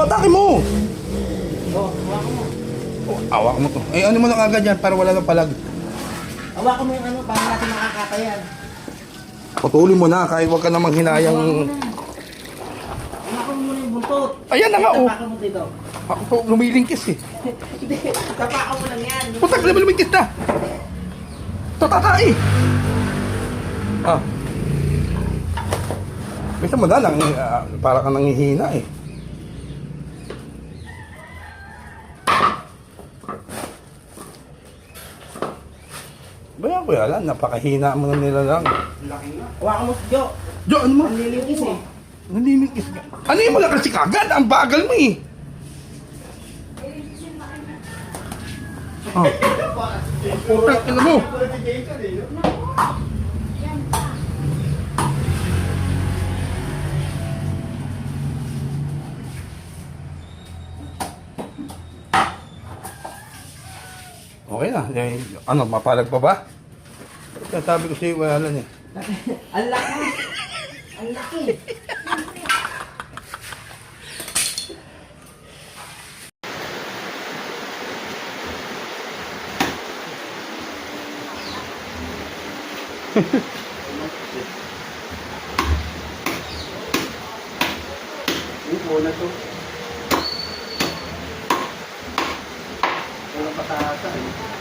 atake mo! Oh, hawakan mo. Oh, awak mo to. Eh, ano mo lang agad yan para wala nang palag. Hawakan mo yung ano, para natin makakata yan. Putulin mo na, kahit huwag ka namang hinayang... Hawakan mo muna yung buntot. Ayan na nga, oh. Tapakan mo dito. Ako po, lumilingkis eh. Hindi, tapakan mo lang yan. Putak na lumilingkis na! Tatatay! Ah. Bisa mo na lang, para ka nangihina eh. Bayan ko yan, napakahina mo na nila lang. Hawakan mo si Jo. Jo, ano mo? Ang lilinis eh. Nalilingkis ka. Ano yung mga kasi kagad? Ang bagal mo eh. Ah. Putak, ina mo. Okay na. Eh, ano, mapalag pa ba? Sabi ko sa'yo, wala lang eh. Ang laki. Ang laki. Muna to. Walang patasa eh.